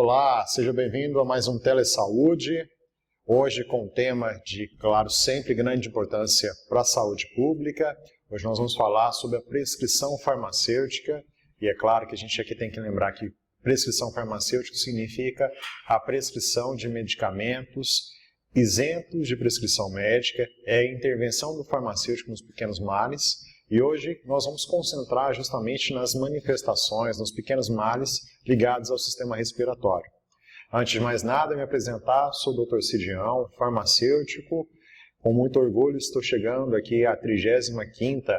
Olá, seja bem-vindo a mais um Telesaúde. Hoje com um tema de, claro, sempre grande importância para a saúde pública. Hoje nós vamos falar sobre a prescrição farmacêutica. E é claro que a gente aqui tem que lembrar que prescrição farmacêutica significa a prescrição de medicamentos isentos de prescrição médica, é a intervenção do farmacêutico nos pequenos males. E hoje nós vamos concentrar justamente nas manifestações, nos pequenos males ligados ao sistema respiratório. Antes de mais nada, me apresentar, sou o Dr. Cidião, farmacêutico. Com muito orgulho estou chegando aqui à 35ª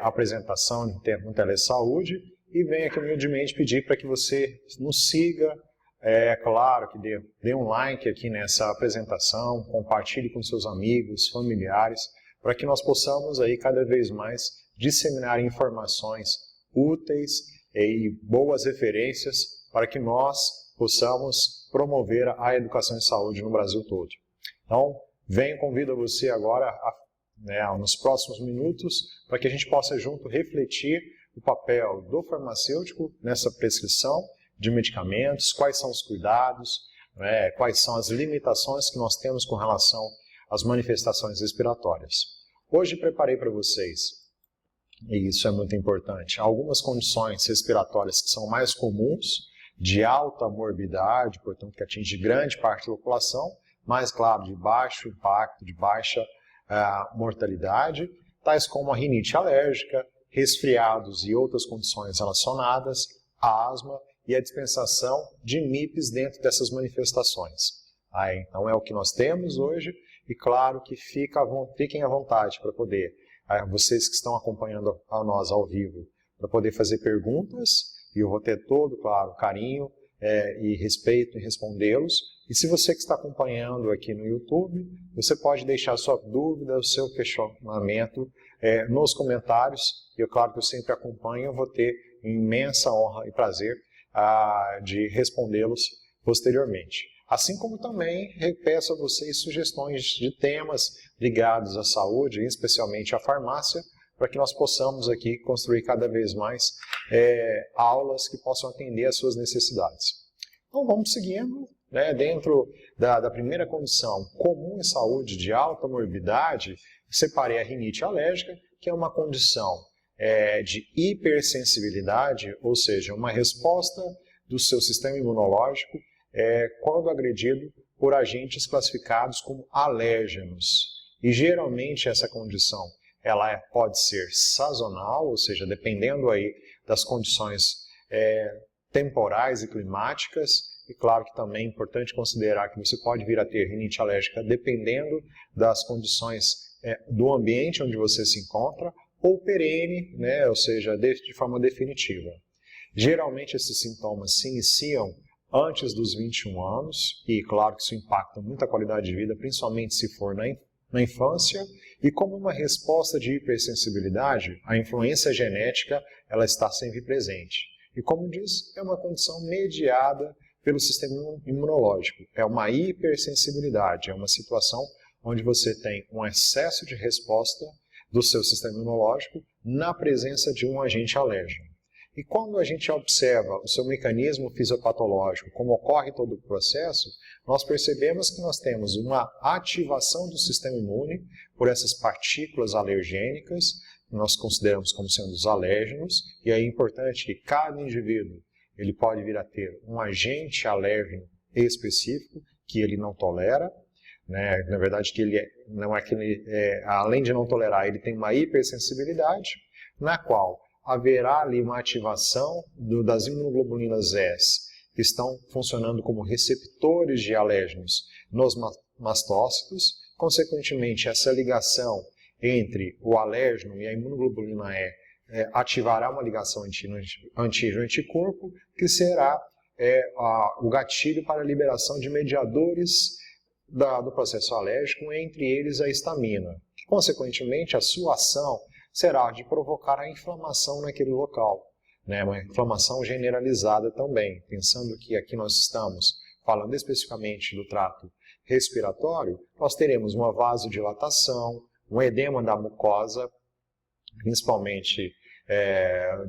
apresentação no Telesaúde e venho aqui humildemente pedir para que você nos siga. É claro que dê um like aqui nessa apresentação, compartilhe com seus amigos, familiares, para que nós possamos aí cada vez mais disseminar informações úteis e boas referências para que nós possamos promover a educação em saúde no Brasil todo. Então, convido você agora, nos próximos minutos, para que a gente possa junto refletir o papel do farmacêutico nessa prescrição de medicamentos, quais são os cuidados, quais são as limitações que nós temos com relação às manifestações respiratórias. Hoje preparei para vocês, e isso é muito importante, algumas condições respiratórias que são mais comuns, de alta morbidade, portanto que atinge grande parte da população, mas claro, de baixo impacto, de baixa mortalidade, tais como a rinite alérgica, resfriados e outras condições relacionadas, a asma e a dispensação de MIPs dentro dessas manifestações. Então é o que nós temos hoje. E claro que fiquem à vontade para poder, vocês que estão acompanhando a nós ao vivo, para poder fazer perguntas, e eu vou ter todo, claro, carinho e respeito em respondê-los. E se você que está acompanhando aqui no YouTube, você pode deixar sua dúvida, o seu questionamento nos comentários, e claro que eu sempre acompanho, eu vou ter imensa honra e prazer de respondê-los posteriormente. Assim como também peço a vocês sugestões de temas ligados à saúde, especialmente à farmácia, para que nós possamos aqui construir cada vez mais aulas que possam atender às suas necessidades. Então vamos seguindo, dentro da primeira condição comum em saúde de alta morbidade, separei a rinite alérgica, que é uma condição de hipersensibilidade, ou seja, uma resposta do seu sistema imunológico quando agredido por agentes classificados como alérgenos. E geralmente essa condição pode ser sazonal, ou seja, dependendo aí das condições temporais e climáticas. E claro que também é importante considerar que você pode vir a ter rinite alérgica dependendo das condições do ambiente onde você se encontra, ou perene, ou seja, de forma definitiva. Geralmente esses sintomas se iniciam antes dos 21 anos, e claro que isso impacta muito a qualidade de vida, principalmente se for na infância, e como uma resposta de hipersensibilidade, a influência genética ela está sempre presente. E como diz, é uma condição mediada pelo sistema imunológico, é uma hipersensibilidade, é uma situação onde você tem um excesso de resposta do seu sistema imunológico na presença de um agente alérgeno. E quando a gente observa o seu mecanismo fisiopatológico, como ocorre todo o processo, nós percebemos que nós temos uma ativação do sistema imune por essas partículas alergênicas, que nós consideramos como sendo os alérgenos, e é importante que cada indivíduo ele pode vir a ter um agente alérgeno específico que ele não tolera, na verdade que além de não tolerar, ele tem uma hipersensibilidade, na qual haverá ali uma ativação das imunoglobulinas S, que estão funcionando como receptores de alérgenos nos mastócitos. Consequentemente, essa ligação entre o alérgeno e a imunoglobulina E ativará uma ligação antígeno-anticorpo, que será o gatilho para a liberação de mediadores do processo alérgico, entre eles a histamina. Consequentemente, a sua ação será de provocar a inflamação naquele local, uma inflamação generalizada também, pensando que aqui nós estamos falando especificamente do trato respiratório, nós teremos uma vasodilatação, um edema da mucosa, principalmente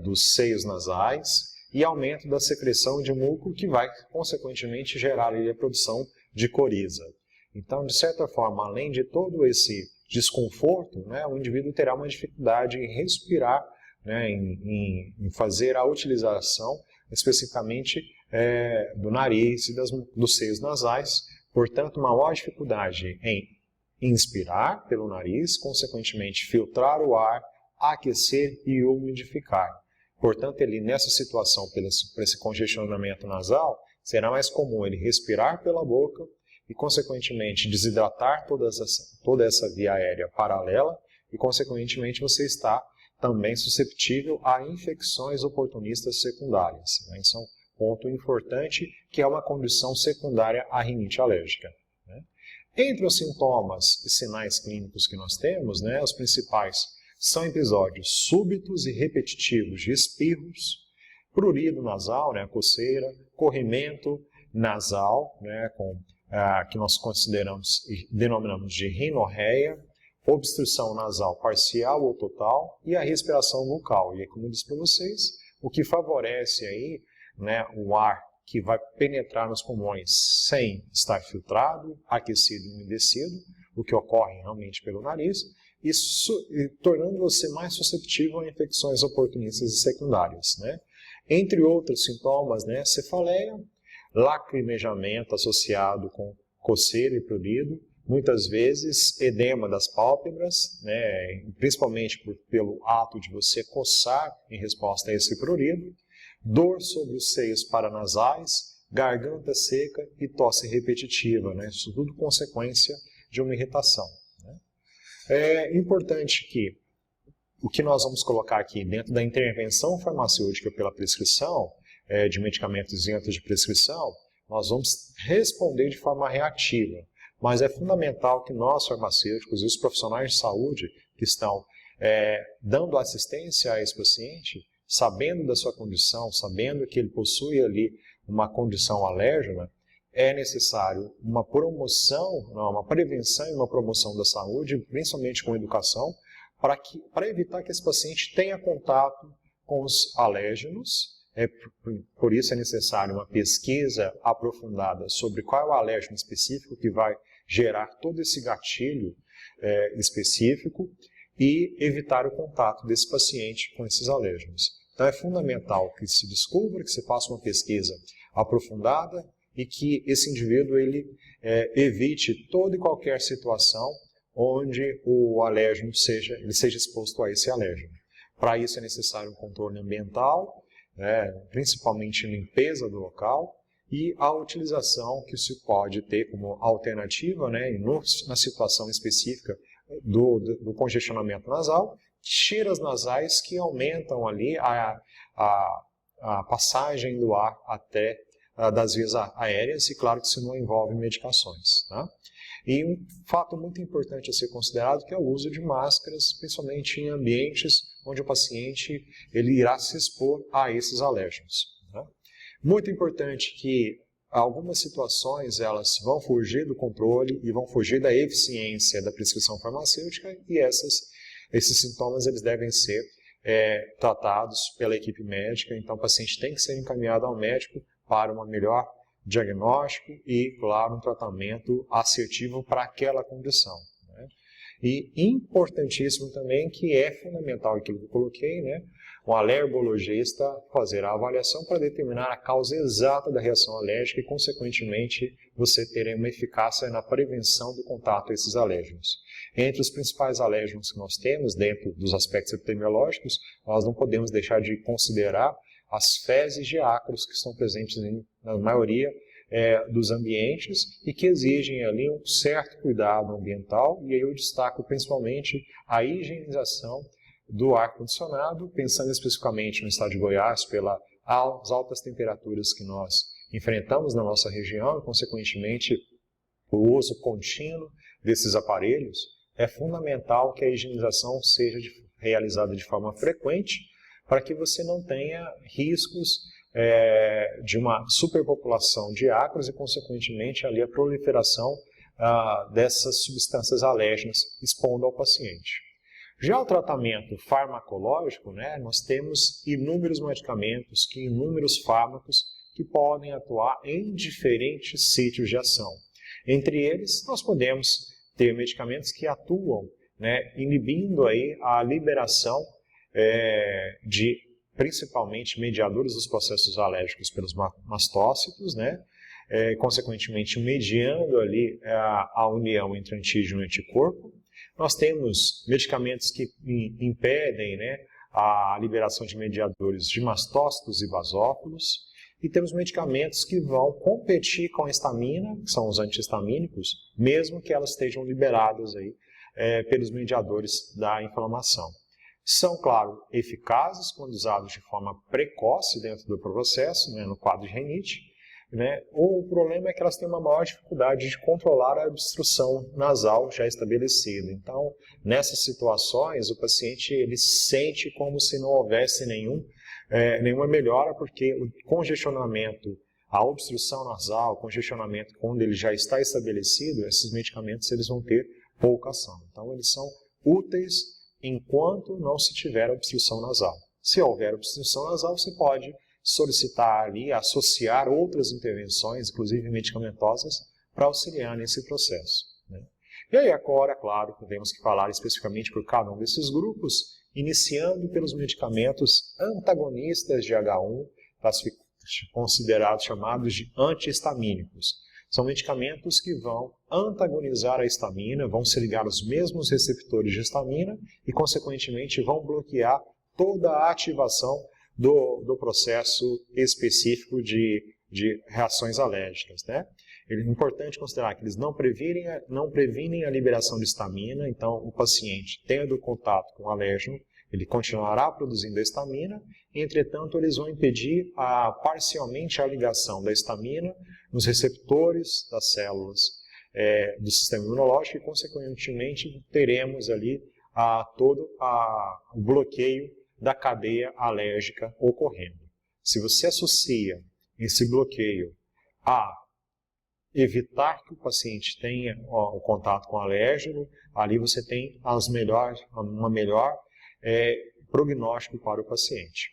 dos seios nasais, e aumento da secreção de muco, que vai, consequentemente, gerar ali a produção de coriza. Então, de certa forma, além de todo esse desconforto, né, o indivíduo terá uma dificuldade em respirar, né, em fazer a utilização especificamente do nariz e dos seios nasais, portanto, uma maior dificuldade em inspirar pelo nariz, consequentemente filtrar o ar, aquecer e umidificar. Portanto, ele nessa situação, por esse congestionamento nasal, será mais comum ele respirar pela boca e, consequentemente, desidratar toda essa via aérea paralela e, consequentemente, você está também susceptível a infecções oportunistas secundárias. Né? Isso é um ponto importante, que é uma condição secundária à rinite alérgica. Né? Entre os sintomas e sinais clínicos que nós temos, né, os principais são episódios súbitos e repetitivos de espirros, prurido nasal, né, coceira, corrimento nasal, né, que nós consideramos e denominamos de rinorreia, obstrução nasal parcial ou total e a respiração bucal. E como eu disse para vocês, o que favorece aí, né, o ar que vai penetrar nos pulmões sem estar filtrado, aquecido e umedecido, o que ocorre realmente pelo nariz, e tornando você mais suscetível a infecções oportunistas e secundárias. Né? Entre outros sintomas, né, cefaleia, lacrimejamento associado com coceira e prurido, muitas vezes edema das pálpebras, né, principalmente pelo ato de você coçar em resposta a esse prurido, dor sobre os seios paranasais, garganta seca e tosse repetitiva, né, isso tudo consequência de uma irritação. Né. É importante que o que nós vamos colocar aqui dentro da intervenção farmacêutica pela prescrição de medicamentos isentos de prescrição, nós vamos responder de forma reativa. Mas é fundamental que nós, farmacêuticos e os profissionais de saúde que estão dando assistência a esse paciente, sabendo da sua condição, sabendo que ele possui ali uma condição alérgena, é necessário uma promoção, uma prevenção e uma promoção da saúde, principalmente com educação, para evitar que esse paciente tenha contato com os alérgenos. Por isso é necessário uma pesquisa aprofundada sobre qual é o alérgeno específico que vai gerar todo esse gatilho específico e evitar o contato desse paciente com esses alérgenos. Então é fundamental que se descubra, que se faça uma pesquisa aprofundada e que esse indivíduo evite toda e qualquer situação onde o alérgeno seja exposto a esse alérgeno. Para isso é necessário um controle ambiental, principalmente limpeza do local, e a utilização que se pode ter como alternativa, né, na situação específica do congestionamento nasal, cheiras nasais que aumentam ali a passagem do ar até das vias aéreas, e claro que isso não envolve medicações. Tá? E um fato muito importante a ser considerado que é o uso de máscaras, principalmente em ambientes onde o paciente irá se expor a esses alérgenos. Tá? Muito importante que algumas situações elas vão fugir do controle e vão fugir da eficiência da prescrição farmacêutica, e esses sintomas eles devem ser tratados pela equipe médica. Então o paciente tem que ser encaminhado ao médico para um melhor diagnóstico e, claro, um tratamento assertivo para aquela condição. Né? E importantíssimo também, que é fundamental aquilo que eu coloquei, né? O alergologista fazer a avaliação para determinar a causa exata da reação alérgica e, consequentemente, você ter uma eficácia na prevenção do contato a esses alérgenos. Entre os principais alérgenos que nós temos, dentro dos aspectos epidemiológicos, nós não podemos deixar de considerar as fezes de ácaros que estão presentes na maioria dos ambientes e que exigem ali um certo cuidado ambiental, e aí eu destaco principalmente a higienização do ar-condicionado, pensando especificamente no estado de Goiás, pelas altas temperaturas que nós enfrentamos na nossa região e, consequentemente, o uso contínuo desses aparelhos. É fundamental que a higienização seja realizada de forma frequente, para que você não tenha riscos de uma superpopulação de ácaros e, consequentemente, ali a proliferação dessas substâncias alérgenas expondo ao paciente. Já o tratamento farmacológico, né, nós temos inúmeros medicamentos, inúmeros fármacos que podem atuar em diferentes sítios de ação. Entre eles, nós podemos ter medicamentos que atuam, né, inibindo aí a liberação de principalmente mediadores dos processos alérgicos pelos mastócitos, né, consequentemente mediando ali a união entre antígeno e anticorpo. Nós temos medicamentos que impedem, né, a liberação de mediadores de mastócitos e basófilos. E temos medicamentos que vão competir com a histamina, que são os antihistamínicos, mesmo que elas estejam liberadas aí, pelos mediadores da inflamação. São, claro, eficazes quando usados de forma precoce dentro do processo, né, no quadro de rinite, né? O problema é que elas têm uma maior dificuldade de controlar a obstrução nasal já estabelecida. Então, nessas situações, o paciente ele sente como se não houvesse nenhuma melhora, porque o congestionamento, a obstrução nasal, o congestionamento quando ele já está estabelecido, esses medicamentos eles vão ter pouca ação. Então, eles são úteis enquanto não se tiver obstrução nasal. Se houver obstrução nasal, você pode solicitar ali, associar outras intervenções, inclusive medicamentosas, para auxiliar nesse processo, né? E aí agora, claro, temos que falar especificamente por cada um desses grupos, iniciando pelos medicamentos antagonistas de H1, considerados chamados de antihistamínicos. São medicamentos que vão antagonizar a histamina, vão se ligar aos mesmos receptores de histamina e, consequentemente, vão bloquear toda a ativação do processo específico de reações alérgicas, né? É importante considerar que eles não previnem a liberação de histamina, então o paciente, tendo contato com o alérgeno, ele continuará produzindo a histamina, entretanto eles vão impedir parcialmente a ligação da histamina nos receptores das células do sistema imunológico e, consequentemente, teremos ali todo o bloqueio da cadeia alérgica ocorrendo. Se você associa esse bloqueio a evitar que o paciente tenha o contato com o alérgeno, ali você tem uma melhor prognóstico para o paciente.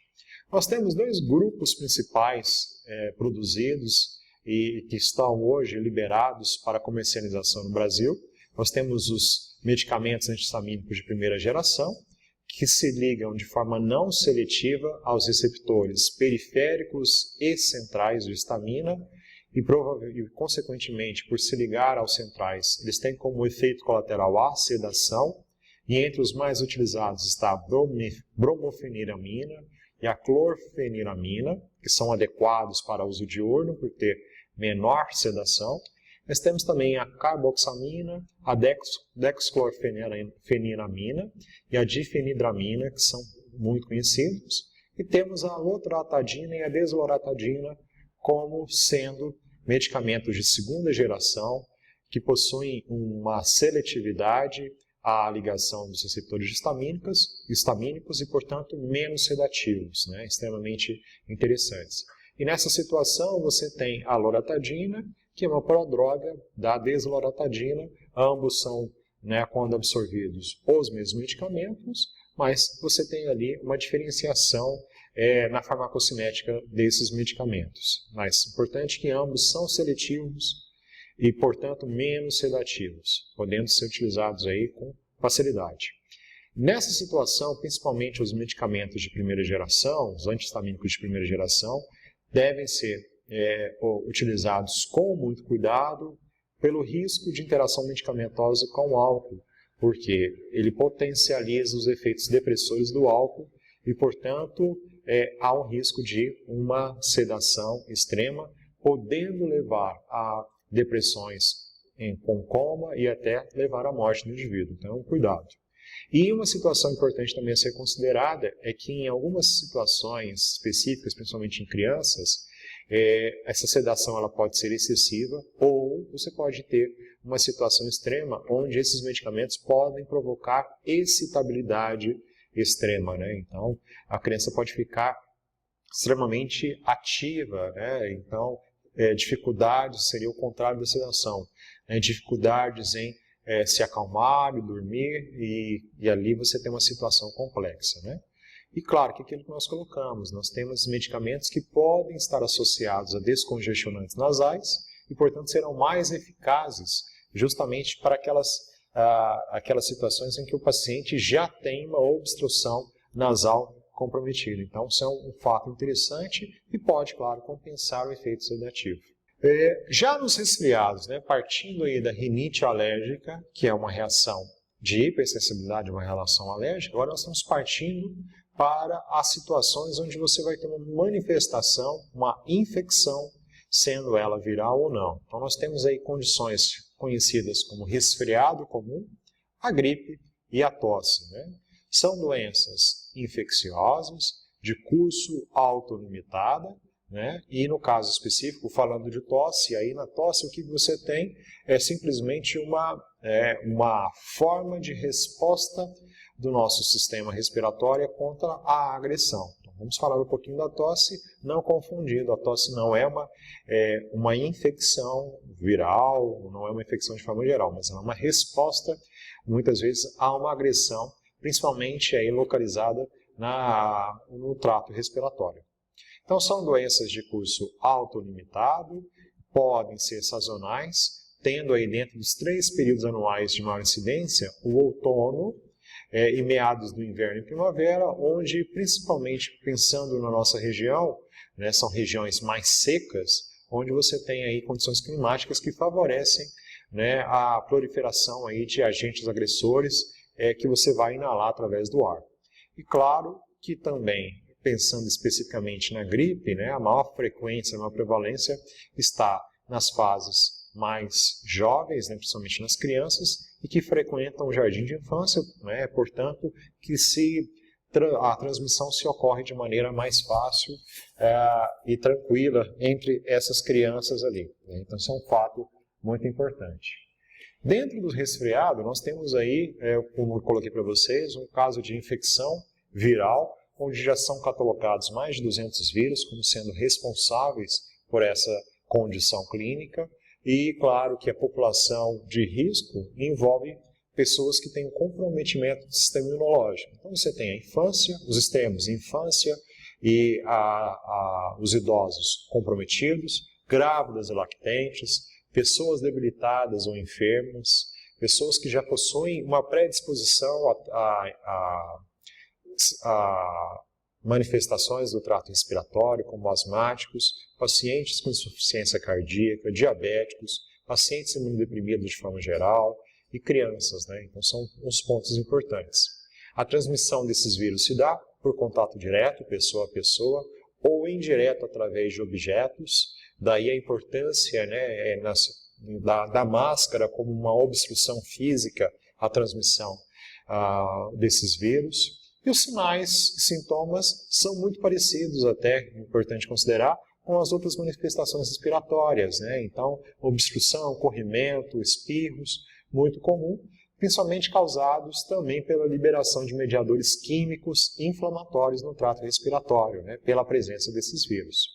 Nós temos dois grupos principais produzidos e que estão hoje liberados para comercialização no Brasil. Nós temos os medicamentos antihistamínicos de primeira geração, que se ligam de forma não seletiva aos receptores periféricos e centrais de histamina e, consequentemente, por se ligar aos centrais, eles têm como efeito colateral a sedação, e entre os mais utilizados está a bromofeniramina e a clorfeniramina, que são adequados para uso diurno por ter menor sedação. Nós temos também a carboxamina, a dexclorfeniramina e a difenidramina, que são muito conhecidos. E temos a loratadina e a desloratadina como sendo medicamentos de segunda geração que possuem uma seletividade à ligação dos receptores histamínicos e, portanto, menos sedativos, né? Extremamente interessantes. E nessa situação você tem a loratadina, que é uma prodroga da desloratadina. Ambos são, né, quando absorvidos, os mesmos medicamentos, mas você tem ali uma diferenciação na farmacocinética desses medicamentos. Mas importante que ambos são seletivos e, portanto, menos sedativos, podendo ser utilizados aí com facilidade. Nessa situação, principalmente os medicamentos de primeira geração, os antihistamínicos de primeira geração, devem ser utilizados com muito cuidado pelo risco de interação medicamentosa com o álcool, porque ele potencializa os efeitos depressores do álcool e, portanto, há um risco de uma sedação extrema, podendo levar a depressões com coma e até levar à morte do indivíduo. Então, cuidado. E uma situação importante também a ser considerada é que em algumas situações específicas, principalmente em crianças, essa sedação ela pode ser excessiva ou você pode ter uma situação extrema onde esses medicamentos podem provocar excitabilidade extrema, né? Então, a criança pode ficar extremamente ativa, né? Então, dificuldades seria o contrário da sedação, né? Dificuldades em se acalmar e dormir, e ali você tem uma situação complexa, né? E claro que aquilo que nós colocamos, nós temos medicamentos que podem estar associados a descongestionantes nasais e, portanto, serão mais eficazes justamente para aquelas situações em que o paciente já tem uma obstrução nasal comprometida. Então, isso é um fato interessante e pode, claro, compensar o efeito sedativo. Já nos resfriados, né, partindo aí da rinite alérgica, que é uma reação de hipersensibilidade, uma relação alérgica, agora nós estamos partindo para as situações onde você vai ter uma manifestação, uma infecção, sendo ela viral ou não. Então nós temos aí condições conhecidas como resfriado comum, a gripe e a tosse, né? São doenças infecciosas, de curso autolimitada, né? E no caso específico, falando de tosse, aí na tosse o que você tem é simplesmente uma forma de resposta do nosso sistema respiratório contra a agressão. Então, vamos falar um pouquinho da tosse, não confundindo, a tosse não é uma infecção viral, não é uma infecção de forma geral, mas é uma resposta, muitas vezes, a uma agressão, principalmente aí localizada no trato respiratório. Então, são doenças de curso autolimitado, podem ser sazonais, tendo aí dentro dos 3 períodos anuais de maior incidência, o outono e meados do inverno e primavera, onde, principalmente pensando na nossa região, né, são regiões mais secas, onde você tem aí condições climáticas que favorecem, né, a proliferação aí de agentes agressores que você vai inalar através do ar. E claro que também, pensando especificamente na gripe, né, a maior frequência, a maior prevalência está nas fases mais jovens, né, principalmente nas crianças, e que frequentam o jardim de infância, né, portanto, que a transmissão se ocorre de maneira mais fácil e tranquila entre essas crianças ali, né? Então, isso é um fato muito importante. Dentro do resfriado, nós temos aí, como eu coloquei para vocês, um caso de infecção viral, onde já são catalogados mais de 200 vírus como sendo responsáveis por essa condição clínica. E claro que a população de risco envolve pessoas que têm um comprometimento do sistema imunológico. Então você tem a infância, os extremos, infância e os idosos comprometidos, grávidas e lactentes, pessoas debilitadas ou enfermas, pessoas que já possuem uma predisposição a manifestações do trato respiratório, como asmáticos, pacientes com insuficiência cardíaca, diabéticos, pacientes imunodeprimidos de forma geral e crianças, né? Então são uns pontos importantes. A transmissão desses vírus se dá por contato direto, pessoa a pessoa, ou indireto através de objetos, daí a importância, né, da máscara como uma obstrução física à transmissão desses vírus. E os sinais e sintomas são muito parecidos até, é importante considerar, com as outras manifestações respiratórias, né? Então, obstrução, corrimento, espirros, muito comum, principalmente causados também pela liberação de mediadores químicos inflamatórios no trato respiratório, né? Pela presença desses vírus.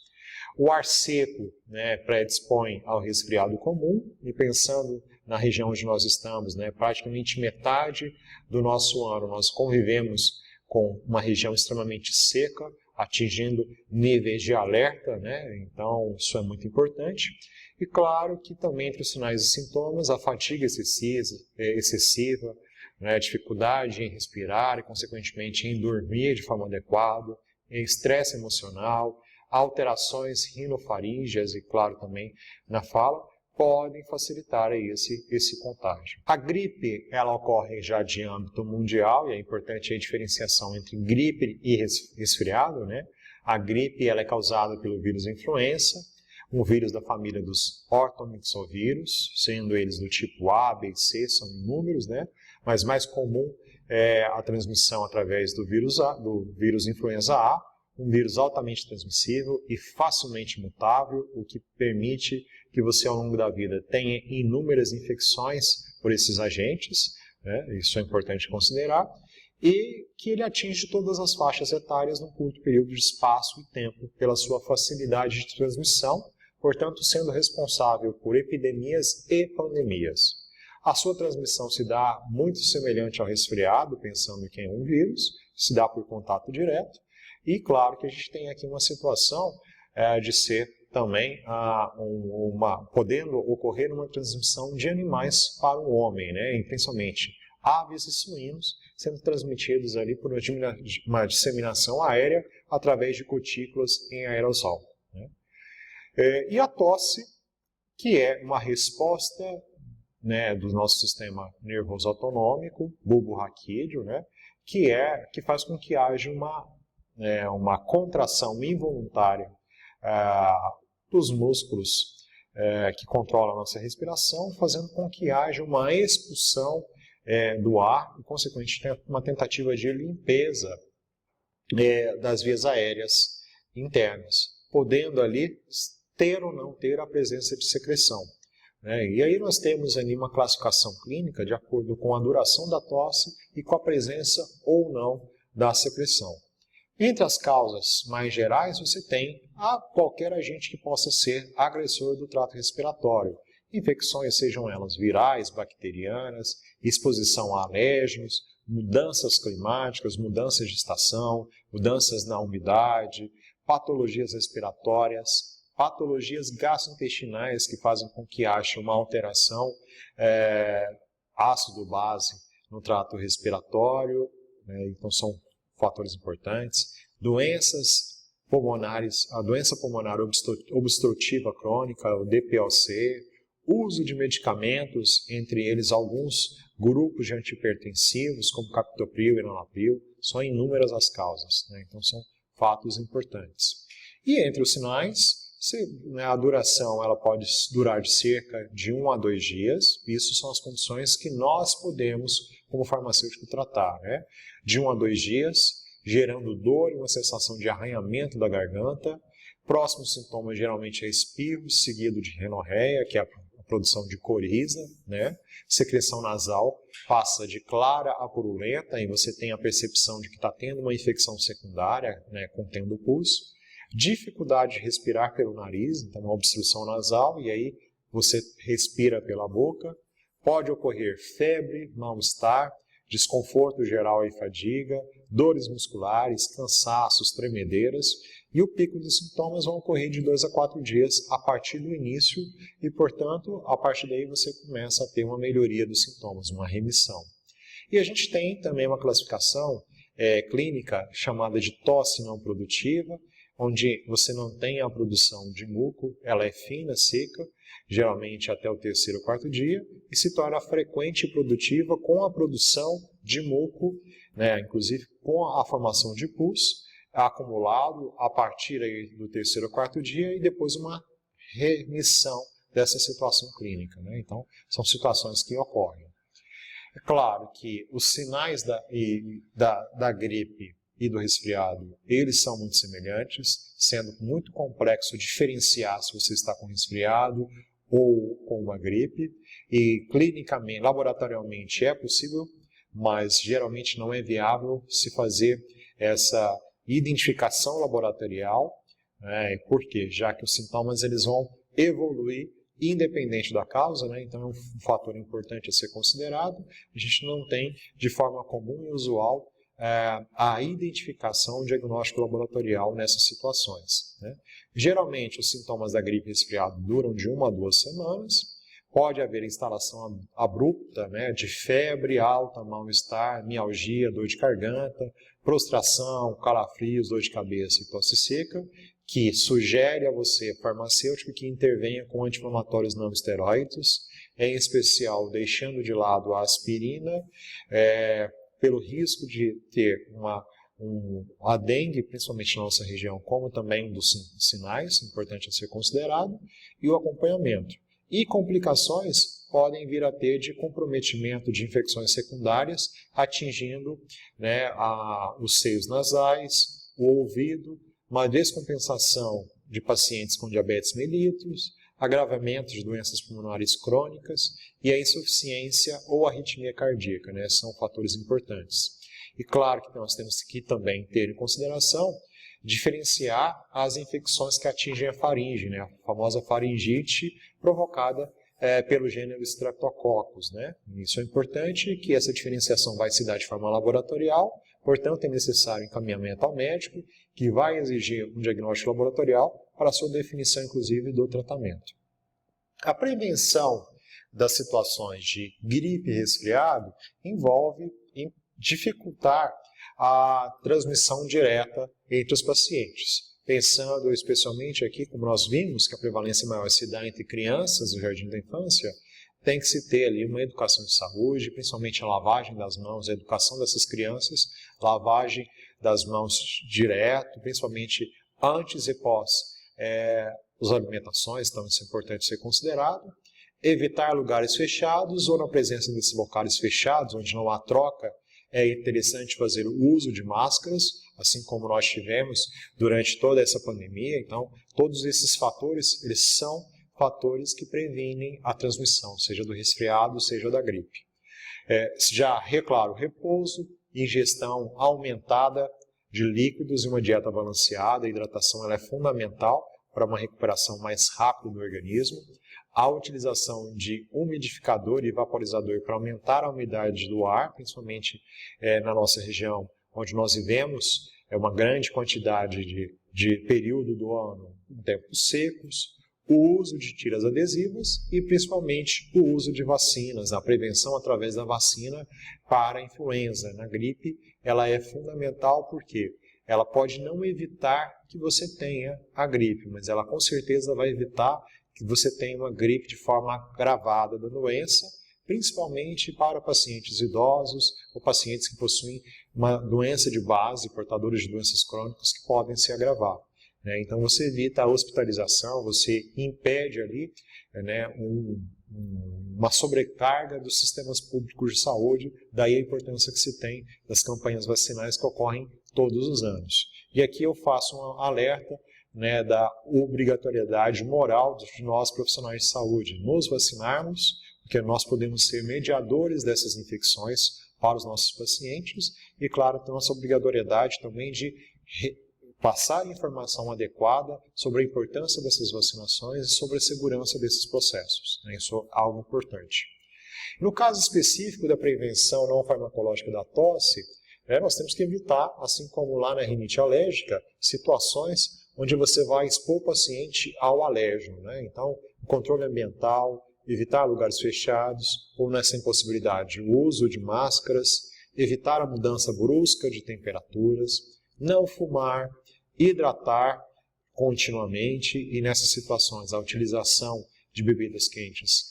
O ar seco, né, predispõe ao resfriado comum, e pensando na região onde nós estamos, né, praticamente metade do nosso ano nós convivemos com uma região extremamente seca, atingindo níveis de alerta, né? Então isso é muito importante. E claro que também entre os sinais e sintomas, a fadiga excessiva, né? A dificuldade em respirar e consequentemente em dormir de forma adequada, estresse emocional, alterações rinofaríngeas e claro também na fala, podem facilitar aí esse contágio. A gripe, ela ocorre já de âmbito mundial, e é importante a diferenciação entre gripe e resfriado, né? A gripe, ela é causada pelo vírus influenza, um vírus da família dos ortomixovírus, sendo eles do tipo A, B e C, são inúmeros, né? Mas mais comum é a transmissão através do vírus influenza A, um vírus altamente transmissível e facilmente mutável, o que permite que você ao longo da vida tenha inúmeras infecções por esses agentes, né? Isso é importante considerar, e que ele atinge todas as faixas etárias num curto período de espaço e tempo pela sua facilidade de transmissão, portanto sendo responsável por epidemias e pandemias. A sua transmissão se dá muito semelhante ao resfriado, pensando que é um vírus, se dá por contato direto. E claro que a gente tem aqui uma situação de ser também podendo ocorrer uma transmissão de animais para o homem, né? E principalmente aves e suínos sendo transmitidos ali por uma disseminação aérea através de gotículas em aerossol, né? E a tosse, que é uma resposta, né, do nosso sistema nervoso autonômico, bulbo raquídeo, né, que faz com que haja uma contração involuntária dos músculos que controlam a nossa respiração, fazendo com que haja uma expulsão do ar e, consequentemente, uma tentativa de limpeza das vias aéreas internas, podendo ali ter ou não ter a presença de secreção. E aí nós temos ali uma classificação clínica de acordo com a duração da tosse e com a presença ou não da secreção. Entre as causas mais gerais, você tem qualquer agente que possa ser agressor do trato respiratório. Infecções, sejam elas virais, bacterianas, exposição a alérgenos, mudanças climáticas, mudanças de estação, mudanças na umidade, patologias respiratórias, patologias gastrointestinais que fazem com que haja uma alteração ácido-base no trato respiratório, então são fatores importantes. Doenças pulmonares, a doença pulmonar obstrutiva crônica, o DPOC, uso de medicamentos, entre eles alguns grupos de antihipertensivos, como captopril e enalapril, são inúmeras as causas, né? Então são fatos importantes. E entre os sinais, a duração ela pode durar de cerca de 1 a 2 dias, isso são as condições que nós podemos, como farmacêutico, tratar, né? De 1 a 2 dias, gerando dor e uma sensação de arranhamento da garganta. Próximos sintomas geralmente é espirro, seguido de rinorreia, que é a produção de coriza, né? Secreção nasal passa de clara a purulenta, e você tem a percepção de que está tendo uma infecção secundária, né, contendo pus. Dificuldade de respirar pelo nariz, então uma obstrução nasal, e aí você respira pela boca. Pode ocorrer febre, mal-estar, desconforto geral e fadiga, dores musculares, cansaços, tremedeiras, e o pico dos sintomas vão ocorrer de 2 a 4 dias a partir do início e, portanto, a partir daí você começa a ter uma melhoria dos sintomas, uma remissão. E a gente tem também uma classificação clínica chamada de tosse não produtiva, onde você não tem a produção de muco, ela é fina, seca, geralmente até o 3º ou 4º dia, e se torna frequente e produtiva com a produção de muco, né, inclusive com a formação de pus, acumulado a partir aí do 3º ou 4º dia, e depois uma remissão dessa situação clínica, né? Então, são situações que ocorrem. É claro que os sinais da gripe e do resfriado, eles são muito semelhantes, sendo muito complexo diferenciar se você está com resfriado ou com uma gripe, e clinicamente, laboratorialmente é possível, mas geralmente não é viável se fazer essa identificação laboratorial, né? Por quê? Já que os sintomas eles vão evoluir independente da causa, né? Então é um fator importante a ser considerado. A gente não tem, de forma comum e usual, a identificação, o diagnóstico laboratorial nessas situações, né? Geralmente, os sintomas da gripe e resfriado duram de 1 a 2 semanas. Pode haver instalação abrupta, né, de febre alta, mal-estar, mialgia, dor de garganta, prostração, calafrios, dor de cabeça e tosse seca, que sugere a você, farmacêutico, que intervenha com anti-inflamatórios não esteroides, em especial deixando de lado a aspirina, pelo risco de ter a dengue, principalmente na nossa região, como também um dos sinais, importante a ser considerado, e o acompanhamento. E complicações podem vir a ter de comprometimento de infecções secundárias, atingindo, né, os seios nasais, o ouvido, uma descompensação de pacientes com diabetes mellitus, agravamento de doenças pulmonares crônicas e a insuficiência ou arritmia cardíaca, né? São fatores importantes. E claro que nós temos que também ter em consideração diferenciar as infecções que atingem a faringe, né? A famosa faringite provocada pelo gênero Streptococcus, né? Isso é importante, que essa diferenciação vai se dar de forma laboratorial, portanto é necessário encaminhamento ao médico, que vai exigir um diagnóstico laboratorial para a sua definição, inclusive, do tratamento. A prevenção das situações de gripe e resfriado envolve dificultar a transmissão direta entre os pacientes. Pensando especialmente aqui, como nós vimos, que a prevalência maior se dá entre crianças do jardim da infância, tem que se ter ali uma educação de saúde, principalmente a lavagem das mãos, a educação dessas crianças, lavagem das mãos direto, principalmente antes e pós as alimentações, então isso é importante ser considerado. Evitar lugares fechados ou na presença desses locais fechados, onde não há troca, é interessante fazer o uso de máscaras, assim como nós tivemos durante toda essa pandemia. Então, todos esses fatores, eles são fatores que previnem a transmissão, seja do resfriado, seja da gripe. Já, claro, repouso, ingestão aumentada de líquidos e uma dieta balanceada, a hidratação ela é fundamental para uma recuperação mais rápida do organismo. A utilização de umidificador e vaporizador para aumentar a umidade do ar, principalmente na nossa região onde nós vivemos, uma grande quantidade de período do ano em tempos secos, o uso de tiras adesivas e principalmente o uso de vacinas, a prevenção através da vacina para a influenza. Na gripe, ela é fundamental porque ela pode não evitar que você tenha a gripe, mas ela com certeza vai evitar que você tenha uma gripe de forma agravada da doença, principalmente para pacientes idosos ou pacientes que possuem uma doença de base, portadores de doenças crônicas que podem se agravar. Então você evita a hospitalização, você impede ali uma sobrecarga dos sistemas públicos de saúde, daí a importância que se tem das campanhas vacinais que ocorrem todos os anos. E aqui eu faço um alerta da obrigatoriedade moral de nós profissionais de saúde nos vacinarmos, porque nós podemos ser mediadores dessas infecções para os nossos pacientes e, claro, tem nossa obrigatoriedade também de passar informação adequada sobre a importância dessas vacinações e sobre a segurança desses processos. Isso é algo importante. No caso específico da prevenção não farmacológica da tosse, nós temos que evitar, assim como lá na rinite alérgica, situações onde você vai expor o paciente ao alérgeno. Então, o controle ambiental, evitar lugares fechados ou nessa impossibilidade, o uso de máscaras, evitar a mudança brusca de temperaturas, não fumar, hidratar continuamente e nessas situações a utilização de bebidas quentes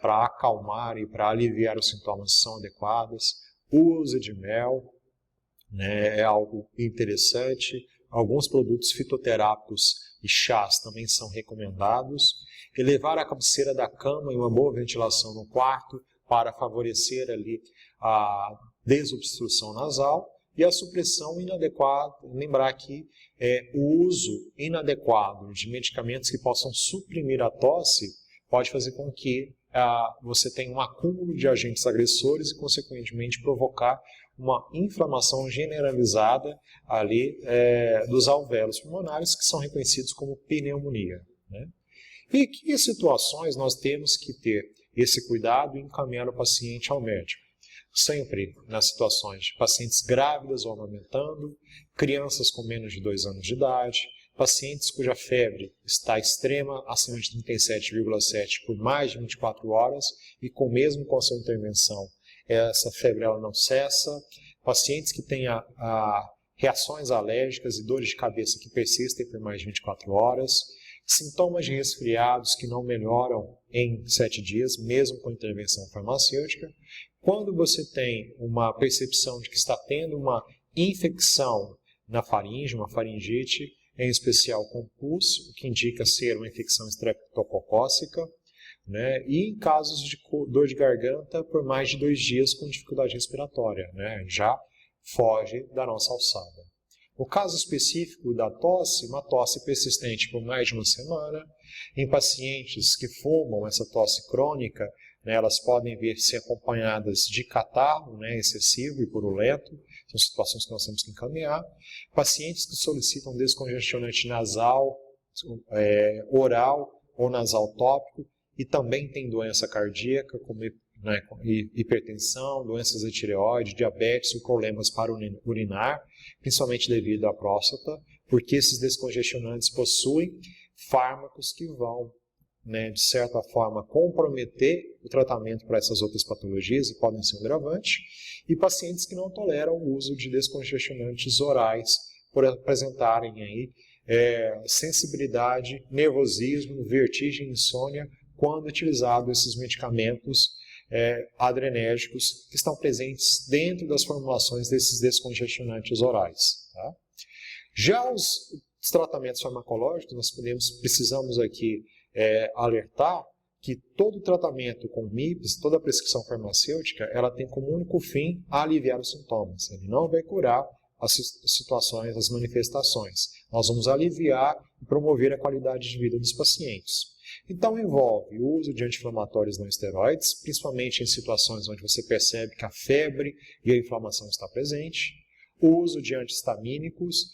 para acalmar e para aliviar os sintomas são adequadas, o uso de mel é algo interessante. Alguns produtos fitoterápicos e chás também são recomendados. Elevar a cabeceira da cama e uma boa ventilação no quarto para favorecer ali a desobstrução nasal e a supressão inadequada. Lembrar que o uso inadequado de medicamentos que possam suprimir a tosse pode fazer com que você tenha um acúmulo de agentes agressores e, consequentemente, provocar uma inflamação generalizada ali dos alvéolos pulmonares, que são reconhecidos como pneumonia. E que situações nós temos que ter esse cuidado e encaminhar o paciente ao médico? Sempre nas situações de pacientes grávidas ou amamentando, crianças com menos de 2 anos de idade, pacientes cuja febre está extrema, acima de 37,7 por mais de 24 horas e mesmo com a sua intervenção, essa febre ela não cessa, pacientes que têm reações alérgicas e dores de cabeça que persistem por mais de 24 horas, sintomas de resfriados que não melhoram em 7 dias, mesmo com intervenção farmacêutica. Quando você tem uma percepção de que está tendo uma infecção na faringe, uma faringite, em especial com pus, o que indica ser uma infecção estreptococócica, e em casos de dor de garganta por mais de 2 dias com dificuldade respiratória, já foge da nossa alçada. No caso específico da tosse, uma tosse persistente por mais de 1 semana, em pacientes que fumam essa tosse crônica, elas podem vir ser acompanhadas de catarro excessivo e purulento, são situações que nós temos que encaminhar. Pacientes que solicitam descongestionante nasal, oral ou nasal tópico e também tem doença cardíaca, como hipertensão, doenças da tireoide, diabetes ou problemas para urinar, principalmente devido à próstata, porque esses descongestionantes possuem fármacos que vão, de certa forma, comprometer o tratamento para essas outras patologias e podem ser um agravante, e pacientes que não toleram o uso de descongestionantes orais por apresentarem aí sensibilidade, nervosismo, vertigem, insônia, quando utilizados esses medicamentos adrenérgicos que estão presentes dentro das formulações desses descongestionantes orais. Tá? Já os tratamentos farmacológicos, nós precisamos aqui alertar que todo tratamento com MIPs, toda prescrição farmacêutica, ela tem como único fim aliviar os sintomas. Ele não vai curar as situações, as manifestações. Nós vamos aliviar e promover a qualidade de vida dos pacientes. Então envolve o uso de anti-inflamatórios não esteroides, principalmente em situações onde você percebe que a febre e a inflamação está presente. O uso de antihistamínicos,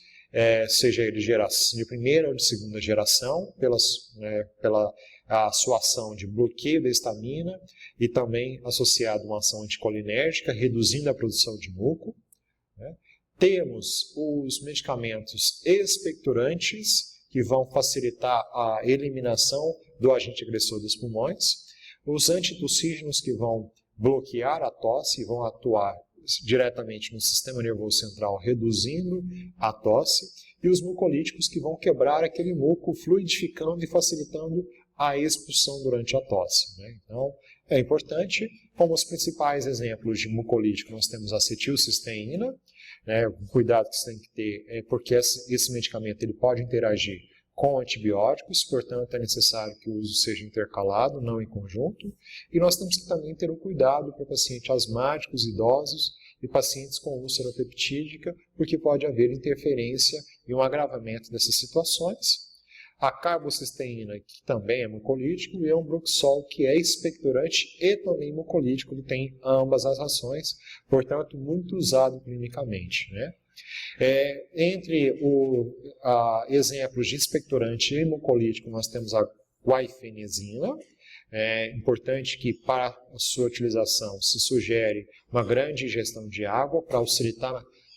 seja ele de primeira ou de segunda geração, pela a sua ação de bloqueio da histamina e também associado a uma ação anticolinérgica, reduzindo a produção de muco. Temos os medicamentos expectorantes, que vão facilitar a eliminação do agente agressor dos pulmões, os antitussígenos, que vão bloquear a tosse e vão atuar diretamente no sistema nervoso central, reduzindo a tosse, e os mucolíticos, que vão quebrar aquele muco, fluidificando e facilitando a expulsão durante a tosse. Então, é importante, como os principais exemplos de mucolítico, nós temos a acetilcisteína, o cuidado que você tem que ter é porque esse medicamento ele pode interagir com antibióticos, portanto é necessário que o uso seja intercalado, não em conjunto. E nós temos que também ter um cuidado para pacientes asmáticos, idosos e pacientes com úlcera peptídica, porque pode haver interferência e um agravamento dessas situações. A carbocisteína, que também é mucolítico, e o ambroxol, que é expectorante e também mucolítico, ele tem ambas as ações, portanto, muito usado clinicamente. Entre exemplos de expectorante e mucolítico, nós temos a guaifenesina. É importante que, para a sua utilização, se sugere uma grande ingestão de água para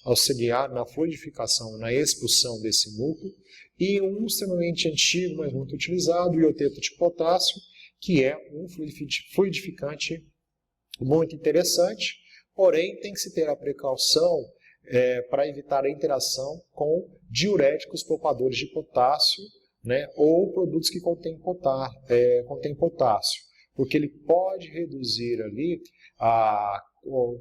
auxiliar na fluidificação e na expulsão desse muco. E um extremamente antigo, mas muito utilizado, o ioteto de potássio, que é um fluidificante muito interessante, porém tem que se ter a precaução para evitar a interação com diuréticos poupadores de potássio, ou produtos que contêm potássio, porque ele pode reduzir ali,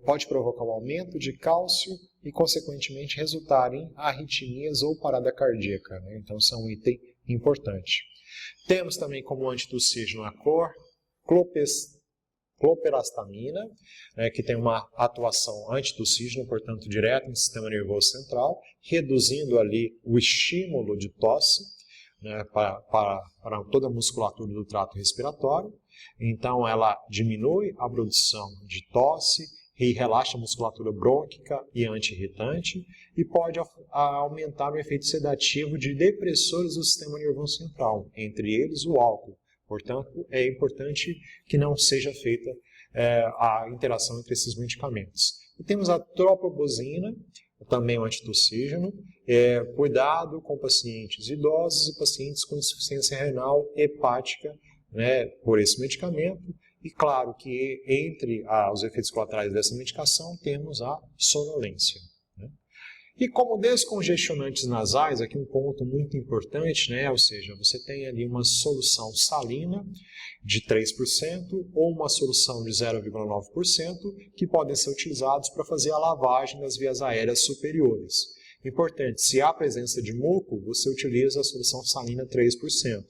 pode provocar um aumento de cálcio e, consequentemente, resultar em arritmias ou parada cardíaca. Então, isso é um item importante. Temos também como antitussígeno a cloperastamina, que tem uma atuação antitussígena, portanto, direta no sistema nervoso central, reduzindo ali o estímulo de tosse para toda a musculatura do trato respiratório. Então, ela diminui a produção de tosse e relaxa a musculatura brônquica e anti-irritante e pode aumentar o efeito sedativo de depressores do sistema nervoso central, entre eles o álcool. Portanto, é importante que não seja feita a interação entre esses medicamentos. E temos a tropobosina, também um antitussígeno. Cuidado com pacientes idosos e pacientes com insuficiência renal hepática, por esse medicamento. E claro que entre os efeitos colaterais dessa medicação temos a sonolência. E como descongestionantes nasais, aqui um ponto muito importante, ou seja, você tem ali uma solução salina de 3% ou uma solução de 0,9% que podem ser utilizados para fazer a lavagem das vias aéreas superiores. Importante, se há presença de muco, você utiliza a solução salina 3%.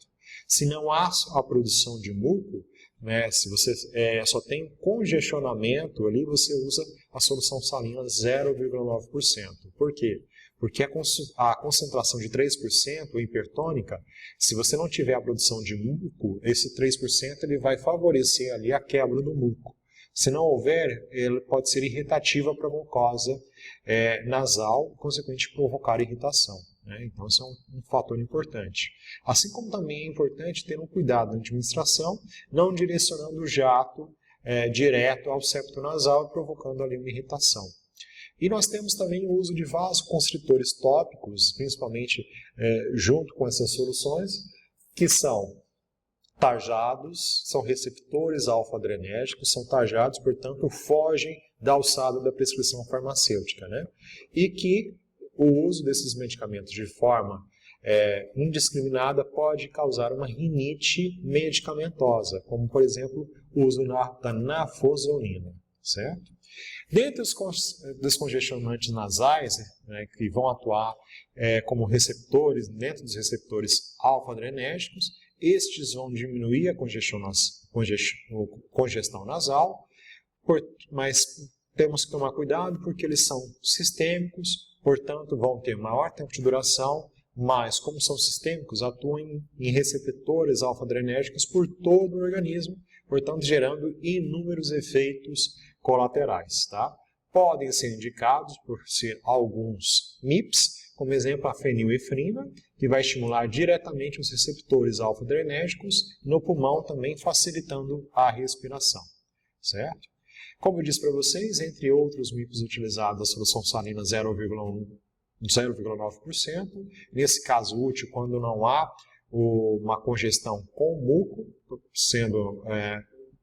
Se não há a produção de muco, se você só tem congestionamento ali, você usa a solução salina 0,9%. Por quê? Porque a concentração de 3% hipertônica, se você não tiver a produção de muco, esse 3% ele vai favorecer ali a quebra do muco. Se não houver, ele pode ser irritativa para a mucosa nasal, consequentemente provocar irritação. né? Então, isso é um fator importante. Assim como também é importante ter um cuidado na administração, não direcionando o jato direto ao septo nasal, provocando ali uma irritação. E nós temos também o uso de vasoconstritores tópicos, principalmente junto com essas soluções, que são tarjados, são receptores alfa-adrenérgicos, são tarjados, portanto, fogem da alçada da prescrição farmacêutica, né? E que o uso desses medicamentos de forma indiscriminada pode causar uma rinite medicamentosa, como, por exemplo, o uso da nafosolina, certo? Dentre os descongestionantes nasais, né, que vão atuar como receptores, dentro dos receptores alfa-adrenérgicos, estes vão diminuir a congestão nasal, mas temos que tomar cuidado porque eles são sistêmicos, portanto vão ter maior tempo de duração, mas como são sistêmicos, atuam em receptores alfa-adrenérgicos por todo o organismo, portanto gerando inúmeros efeitos colaterais. Tá? Podem ser indicados por ser alguns MIPs, como exemplo a fenilefrina, que vai estimular diretamente os receptores alfa-adrenérgicos no pulmão, também facilitando a respiração, certo? Como eu disse para vocês, entre outros MIPs utilizados, a solução salina 0,9%, nesse caso útil quando não há uma congestão com muco, sendo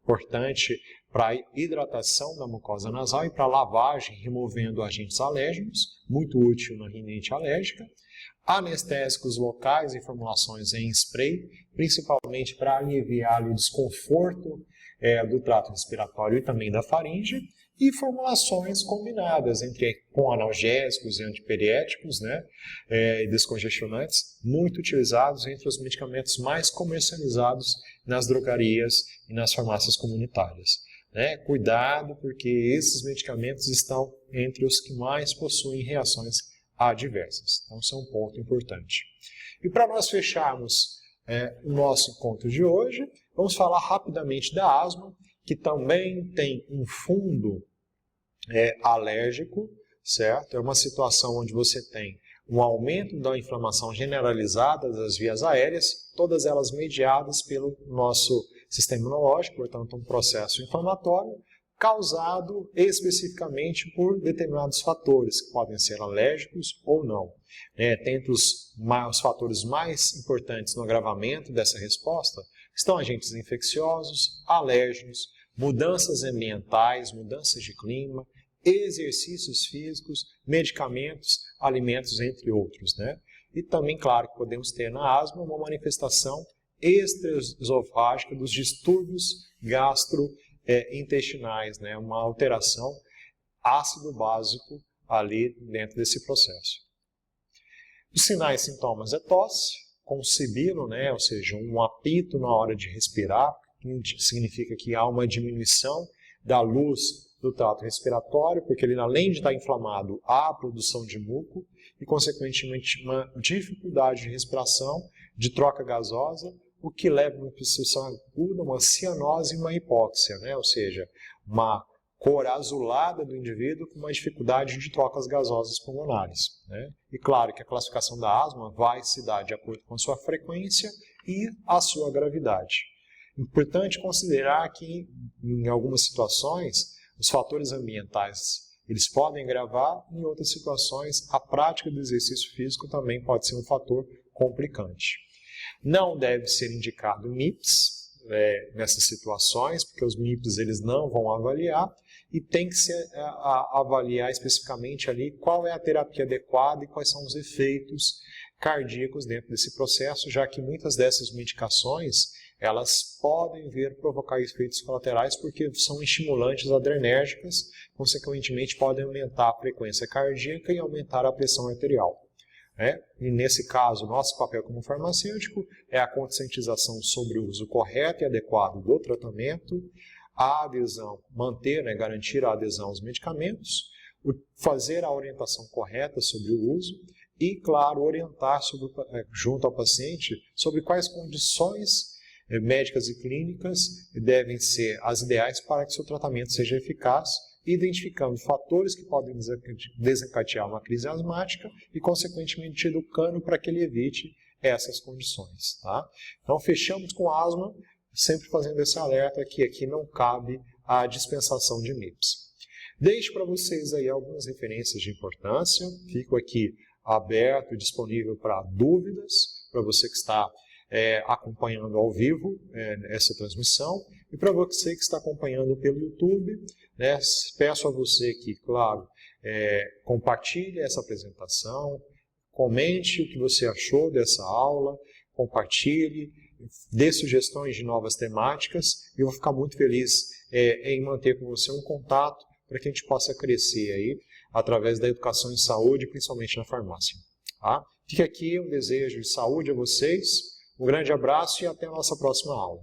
importante para a hidratação da mucosa nasal e para lavagem, removendo agentes alérgicos, muito útil na rinite alérgica. Anestésicos locais e formulações em spray, principalmente para aliviar o desconforto do trato respiratório e também da faringe, e formulações combinadas com analgésicos e antiperiéticos, né, e descongestionantes, muito utilizados entre os medicamentos mais comercializados nas drogarias e nas farmácias comunitárias. Né? Cuidado, porque esses medicamentos estão entre os que mais possuem reações adversas. Então, isso é um ponto importante. E para nós fecharmos o nosso encontro de hoje, vamos falar rapidamente da asma, que também tem um fundo alérgico, certo? É uma situação onde você tem um aumento da inflamação generalizada das vias aéreas, todas elas mediadas pelo nosso sistema imunológico, portanto, um processo inflamatório causado especificamente por determinados fatores, que podem ser alérgicos ou não. Dentre os fatores mais importantes no agravamento dessa resposta estão agentes infecciosos, alérgenos, mudanças ambientais, mudanças de clima, exercícios físicos, medicamentos, alimentos, entre outros. Né? E também, claro, que podemos ter na asma uma manifestação extraesofágica dos distúrbios gastrointestinais, né? Uma alteração ácido-básico ali dentro desse processo. Os sinais e sintomas é tosse, com sibilo, né? Ou seja, um apito na hora de respirar, que significa que há uma diminuição da luz do trato respiratório, porque ele, além de estar inflamado, há a produção de muco e, consequentemente, uma dificuldade de respiração, de troca gasosa, o que leva a uma obstrução aguda, uma cianose e uma hipóxia, né? Ou seja, uma cor azulada do indivíduo com uma dificuldade de trocas gasosas pulmonares. Né? E claro que a classificação da asma vai se dar de acordo com a sua frequência e a sua gravidade. Importante considerar que, em algumas situações, os fatores ambientais eles podem agravar, em outras situações, a prática do exercício físico também pode ser um fator complicante. Não deve ser indicado MIPs nessas situações, porque os MIPs eles não vão avaliar e tem que se avaliar especificamente ali qual é a terapia adequada e quais são os efeitos cardíacos dentro desse processo, já que muitas dessas medicações elas podem vir provocar efeitos colaterais porque são estimulantes adrenérgicas, consequentemente podem aumentar a frequência cardíaca e aumentar a pressão arterial. E nesse caso, nosso papel como farmacêutico é a conscientização sobre o uso correto e adequado do tratamento, a adesão, garantir a adesão aos medicamentos, fazer a orientação correta sobre o uso e, claro, orientar junto ao paciente sobre quais condições médicas e clínicas devem ser as ideais para que seu tratamento seja eficaz identificando fatores que podem desencadear uma crise asmática e, consequentemente, educando para que ele evite essas condições. Tá? Então, fechamos com asma, sempre fazendo esse alerta que aqui não cabe a dispensação de MIPS. Deixo para vocês aí algumas referências de importância, fico aqui aberto e disponível para dúvidas, para você que está acompanhando ao vivo essa transmissão, e para você que está acompanhando pelo YouTube, né, peço a você que, claro, compartilhe essa apresentação, comente o que você achou dessa aula, compartilhe, dê sugestões de novas temáticas, e eu vou ficar muito feliz em manter com você um contato para que a gente possa crescer aí através da educação em saúde, principalmente na farmácia. Tá? Fica aqui um desejo de saúde a vocês, um grande abraço e até a nossa próxima aula.